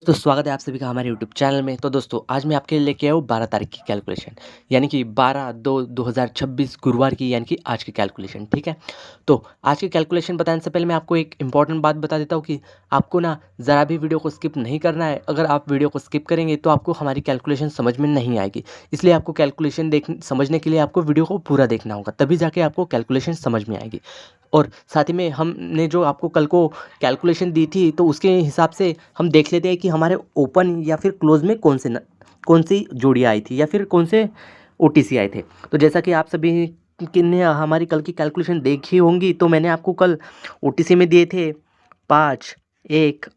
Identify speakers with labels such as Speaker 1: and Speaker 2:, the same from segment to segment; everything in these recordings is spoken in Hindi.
Speaker 1: तो स्वागत है आप सभी का हमारे यूट्यूब चैनल में। तो दोस्तों आज मैं आपके लिए लेके आया हूँ 12 तारीख की कैलकुलेशन, यानी कि 12/2/2026 गुरुवार की, यानी कि आज की कैलकुलेशन। ठीक है, तो आज की कैलकुलेशन बताने से पहले मैं आपको एक इंपॉर्टेंट बात बता देता हूँ कि आपको ना ज़रा भी वीडियो को स्किप नहीं करना है। अगर आप वीडियो को स्किप करेंगे तो आपको हमारी कैलकुलेशन समझ में नहीं आएगी, इसलिए आपको कैलकुलेशन समझने के लिए आपको वीडियो को पूरा देखना होगा, तभी जाके आपको कैलकुलेशन समझ में आएगी। और साथ ही में हमने जो आपको कल को कैलकुलेशन दी थी, तो उसके हिसाब से हम देख लेते हैं कि हमारे ओपन या फिर क्लोज में कौन सी जोड़ियाँ आई थी या फिर कौन से ओटीसी आए थे। तो जैसा कि आप सभी ने हमारी कल की कैलकुलेशन देखी होंगी, तो मैंने आपको कल ओटीसी में दिए थे 5, 1,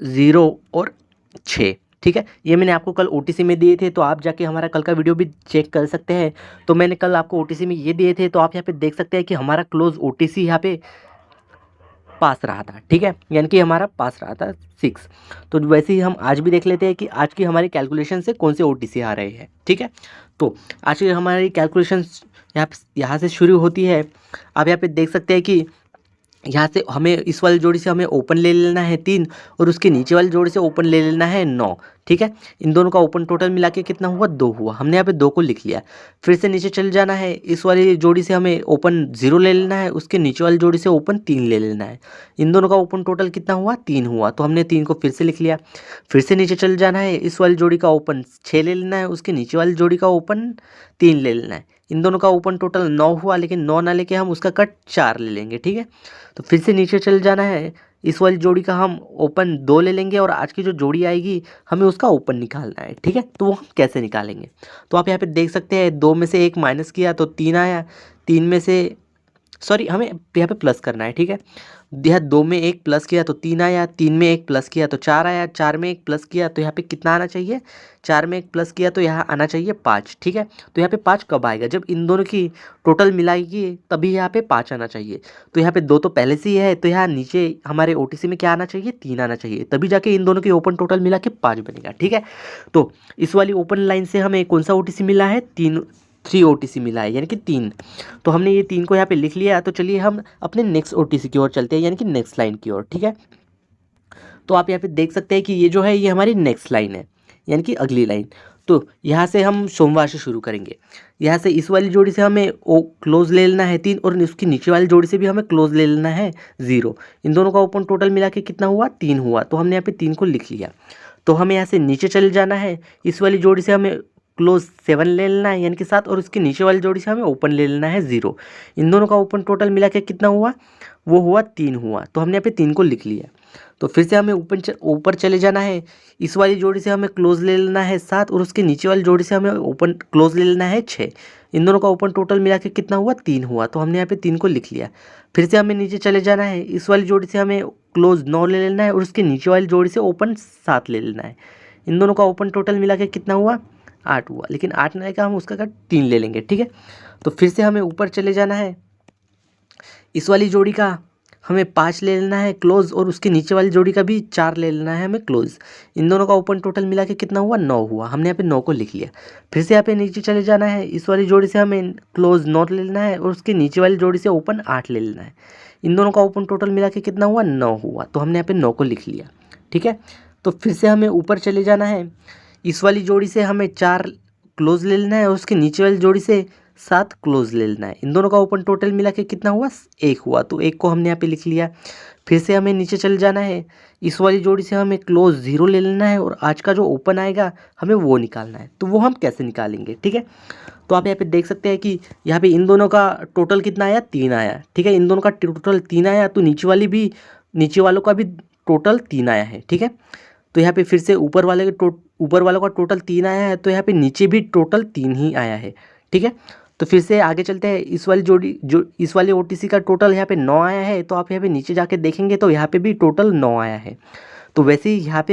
Speaker 1: 0 और 6। ठीक है, ये मैंने आपको कल ओटीसी में दिए थे, तो आप जाके हमारा कल का वीडियो भी चेक कर सकते हैं। तो मैंने कल आपको ओटीसी में ये दिए थे, तो आप यहाँ पे देख सकते हैं कि हमारा क्लोज ओटीसी यहाँ पे पास रहा था। ठीक है, यानी कि हमारा पास रहा था 6। तो वैसे ही हम आज भी देख लेते हैं कि आज की हमारी कैलकुलेशन से कौन से ओटीसी आ रहे हैं। ठीक है, तो आज की हमारी कैलकुलेशन यहाँ से शुरू होती है। आप यहाँ पे देख सकते हैं कि यहाँ से हमें इस वाली जोड़ी से हमें ओपन ले लेना है 3, और उसके नीचे वाली जोड़ी से ओपन ले लेना है 9। ठीक है, इन दोनों का ओपन टोटल मिला के कितना हुआ, 2 हुआ। हमने यहाँ पे 2 को लिख लिया। फिर से नीचे चल जाना है, इस वाली जोड़ी से हमें ओपन 0 ले लेना है, उसके नीचे वाली जोड़ी से ओपन 3 ले लेना है। इन दोनों का ओपन टोटल कितना हुआ, 3 हुआ, तो हमने 3 को फिर से लिख लिया। फिर से नीचे चल जाना है, इस वाली जोड़ी का ओपन 6 ले लेना है, उसके नीचे वाली जोड़ी का ओपन 3 ले लेना है। इन दोनों का ओपन टोटल 9 हुआ, लेकिन 9 ना लेके हम उसका कट 4 ले लेंगे। ठीक है, तो फिर से नीचे चल जाना है, इस वाली जोड़ी का हम ओपन 2 ले लेंगे, और आज की जो जोड़ी आएगी हमें उसका ओपन निकालना है। ठीक है, तो वो हम कैसे निकालेंगे, तो आप यहाँ पे देख सकते हैं 2 में से 1 माइनस किया तो 3 आया। 3 में से सॉरी, हमें यहाँ पे प्लस करना है। ठीक है, यह 2 में 1 प्लस किया तो 3 आया, 3 में 1 प्लस किया तो 4 आया, 4 में 1 प्लस किया तो यहाँ पे कितना आना चाहिए, 4 में 1 प्लस किया तो यहाँ आना चाहिए 5। ठीक है, तो यहाँ पे 5 कब आएगा, जब इन दोनों की टोटल मिलाएगी तभी यहाँ पे 5 आना चाहिए। तो यहाँ पे 2 तो पहले से ही है, तो यहाँ नीचे हमारे ओटीसी में क्या आना चाहिए, 3 आना चाहिए, तभी जाके इन दोनों की ओपन टोटल मिला के 5 बनेगा। ठीक है, तो इस वाली ओपन लाइन से हमें कौन सा ओटीसी मिला है, 3 ओटीसी मिला है, यानी कि 3। तो हमने ये 3 को यहाँ पे लिख लिया। तो चलिए हम अपने नेक्स्ट ओटीसी की ओर चलते हैं, यानी कि नेक्स्ट लाइन की ओर। ठीक है, तो आप यहाँ पे देख सकते हैं कि ये जो है ये हमारी नेक्स्ट लाइन है, यानी कि अगली लाइन। तो यहाँ से हम सोमवार से शुरू करेंगे। यहाँ से इस वाली जोड़ी से हमें ओ क्लोज ले लेना है 3, और उसकी नीचे वाली जोड़ी से भी हमें क्लोज ले लेना है 0। इन दोनों का ओपन टोटल मिला के कितना हुआ, 3 हुआ, तो हमने यहाँ पे 3 को लिख लिया। तो हमें यहाँ से नीचे चले जाना है, इस वाली जोड़ी से हमें क्लोज 7 ले लेना है, यानी कि 7, और उसके नीचे वाली जोड़ी से हमें ओपन ले लेना है 0। इन दोनों का ओपन टोटल मिला के कितना हुआ, वो हुआ 3 हुआ, तो हमने यहाँ पे 3 को लिख लिया। तो फिर से हमें ऊपर चले जाना है, इस वाली जोड़ी से हमें क्लोज ले लेना है 7, और उसके नीचे वाली जोड़ी से हमें ओपन क्लोज ले लेना है 6। इन दोनों का ओपन टोटल मिला के कितना हुआ, 3 हुआ, तो हमने यहाँ पे 3 को लिख लिया। फिर से हमें नीचे चले जाना है, इस वाली जोड़ी से हमें क्लोज 9 ले लेना है, और उसके नीचे वाली जोड़ी से ओपन 7 ले लेना है। इन दोनों का ओपन टोटल मिला के कितना हुआ, 8 हुआ, लेकिन 8 नहीं का हम उसका का 3 ले लेंगे। ठीक है, तो फिर से हमें ऊपर चले जाना है, इस वाली जोड़ी का हमें 5 ले लेना है क्लोज, और उसके नीचे वाली जोड़ी का भी 4 ले लेना है हमें क्लोज। इन दोनों का ओपन टोटल मिला के कितना हुआ, 9 हुआ, हमने यहाँ पे 9 को लिख लिया। फिर से यहाँ पे नीचे चले जाना है, इस वाली जोड़ी से हमें क्लोज 9 ले लेना है, और उसके नीचे वाली जोड़ी से ओपन 8 ले लेना है। इन दोनों का ओपन टोटल मिला के कितना हुआ, 9 हुआ, तो हमने यहाँ पे 9 को लिख लिया। ठीक है, तो फिर से हमें ऊपर चले जाना है, इस वाली जोड़ी से हमें 4 क्लोज ले लेना है, और उसके नीचे वाली जोड़ी से 7 क्लोज ले लेना है। इन दोनों का ओपन टोटल मिला के कितना हुआ, 1 हुआ, तो 1 को हमने यहाँ पे लिख लिया। फिर से हमें नीचे चल जाना है, इस वाली जोड़ी से हमें क्लोज 0 ले लेना है, और आज का जो ओपन आएगा हमें वो निकालना है। तो वो हम कैसे निकालेंगे, ठीक है, तो आप यहाँ पे देख सकते हैं कि यहाँ पे इन दोनों का टोटल कितना आया, 3 आया। ठीक है, इन दोनों का टोटल 3 आया, तो नीचे वालों का भी टोटल 3 आया है। ठीक है, तो यहाँ पे फिर से ऊपर वालों का टोटल 3 आया है, तो यहाँ पे नीचे भी टोटल 3 ही आया है। ठीक है, तो फिर से आगे चलते हैं, इस वाली ओटीसी का टोटल यहाँ पे 9 आया है, तो आप यहाँ पे नीचे जाके देखेंगे तो यहाँ पे भी टोटल 9 आया है। तो वैसे ही यहाँ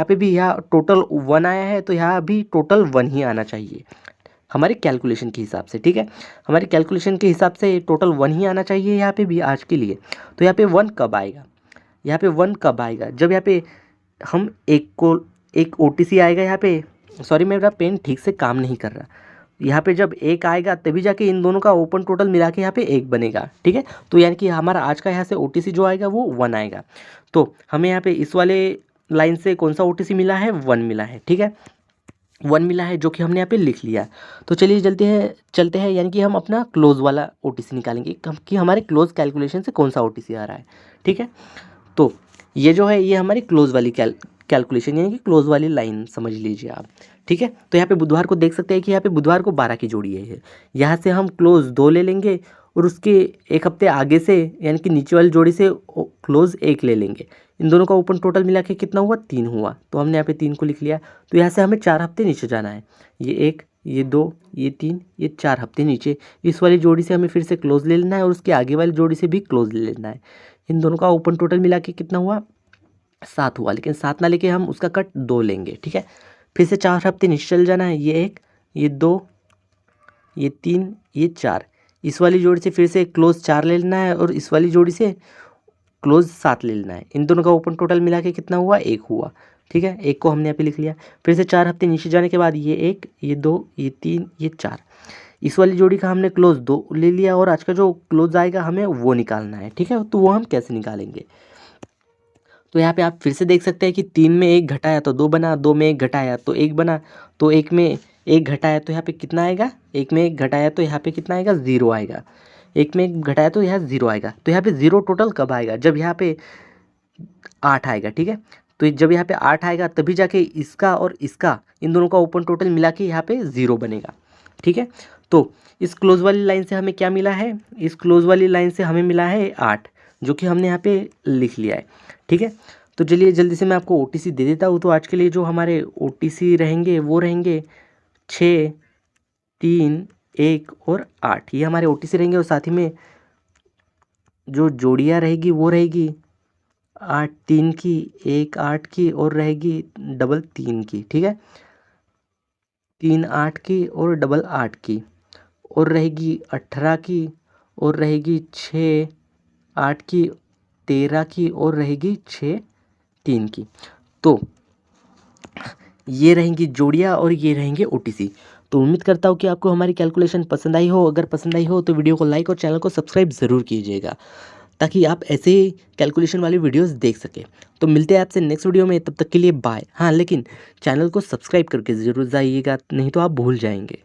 Speaker 1: पे भी यहाँ टोटल 1 आया है, तो यहाँ भी टोटल 1 ही आना चाहिए हमारे कैलकुलेशन के हिसाब से। ठीक है, हमारी कैलकुलेशन के हिसाब से टोटल 1 ही आना चाहिए यहाँ पे भी आज के लिए। तो यहाँ पे 1 कब आएगा, यहाँ पे 1 कब आएगा, जब यहाँ पे हम एक ओटीसी आएगा यहाँ पे। सॉरी, मेरा पेन ठीक से काम नहीं कर रहा, यहाँ पे जब 1 आएगा तभी जाके इन दोनों का ओपन टोटल मिला के यहाँ पे 1 बनेगा, ठीक है। तो यानी कि हमारा आज का यहाँ से OTC जो आएगा वो 1 आएगा। तो हमें यहाँ पे इस वाले लाइन से कौन सा OTC मिला है, 1 मिला है, ठीक है। 1 मिला है जो कि हमने यहाँ पे लिख लिया। तो चलिए चलते हैं यानी कि हम अपना क्लोज वाला OTC निकालेंगे कि हमारे क्लोज कैलकुलेशन से कौन सा OTC आ रहा है, ठीक है। तो ये जो है ये हमारी क्लोज वाली कैलकुलेशन यानी कि क्लोज वाली लाइन समझ लीजिए आप, ठीक है। तो यहाँ पे बुधवार को देख सकते हैं कि यहाँ पे बुधवार को 12 की जोड़ी है। यहाँ से हम क्लोज 2 ले लेंगे और उसके एक हफ्ते आगे से यानी कि नीचे वाली जोड़ी से क्लोज 1 ले लेंगे। इन दोनों का ओपन टोटल मिला के कितना हुआ, 3 हुआ। तो हमने यहाँ पे 3 को लिख लिया। तो यहाँ से हमें 4 हफ्ते नीचे जाना है। ये 1, ये 2, ये 3, ये 4 हफ्ते नीचे। इस वाली जोड़ी से हमें फिर से क्लोज ले लेना है और उसके आगे वाली जोड़ी से भी क्लोज ले लेना है। इन दोनों का ओपन टोटल मिला के कितना हुआ, 7 हुआ। लेकिन 7 ना लेके हम उसका कट 2 लेंगे, ठीक है। फिर से 4 हफ्ते नीचे चल जाना है। ये 1, ये 2, ये 3, ये 4। इस वाली जोड़ी से फिर से क्लोज 4 ले लेना है और इस वाली जोड़ी से क्लोज 7 ले लेना है। इन दोनों का ओपन टोटल मिला के कितना हुआ, 1 हुआ, ठीक है। 1 को हमने यहाँ पे लिख लिया। फिर से 4 हफ्ते नीचे जाने के बाद ये 1, ये 2, ये 3, ये 4। इस वाली जोड़ी का हमने क्लोज 2 ले लिया और आज का जो क्लोज आएगा हमें वो निकालना है, ठीक है। तो वो हम कैसे निकालेंगे, तो यहाँ पे आप फिर से देख सकते हैं कि 3 में 1 घटाया तो 2 बना, 2 में 1 घटाया तो 1 बना। तो 1 में 1 घटाया तो यहाँ पे कितना आएगा, 1 में 1 घटाया तो यहाँ पे कितना आएगा, 0 आएगा। 1 में 1 घटाया तो यहाँ 0 आएगा। तो यहाँ पे 0 टोटल कब आएगा, जब यहाँ पे 8 आएगा, ठीक है। तो जब यहाँ पे 8 आएगा तभी जाके इसका और इसका इन दोनों का ओपन टोटल मिला के यहाँ पे 0 बनेगा, ठीक है। तो इस क्लोज वाली लाइन से हमें क्या मिला है, इस क्लोज वाली लाइन से हमें मिला है 8, जो कि हमने यहाँ पे लिख लिया है, ठीक है। तो चलिए जल्दी से मैं आपको OTC दे देता हूँ। तो आज के लिए जो हमारे OTC रहेंगे वो रहेंगे 6, 3, 1 और 8। ये हमारे OTC रहेंगे और साथ ही में जो जोड़ियाँ रहेगी वो रहेगी 8 3 की, 1 8 की और रहेगी डबल 3 की, ठीक है। 3 8 की और डबल 8 की और रहेगी 18 की और रहेगी 6 8 की, 13 की और रहेगी 6 3 की। तो ये रहेंगी जोड़ियाँ और ये रहेंगे OTC। तो उम्मीद करता हूँ कि आपको हमारी कैलकुलेशन पसंद आई हो। अगर पसंद आई हो तो वीडियो को लाइक और चैनल को सब्सक्राइब ज़रूर कीजिएगा ताकि आप ऐसे ही कैलकुलेशन वाली वीडियोस देख सकें। तो मिलते हैं आपसे नेक्स्ट वीडियो में, तब तक के लिए बाय। हाँ, लेकिन चैनल को सब्सक्राइब करके ज़रूर जाइएगा, नहीं तो आप भूल जाएंगे।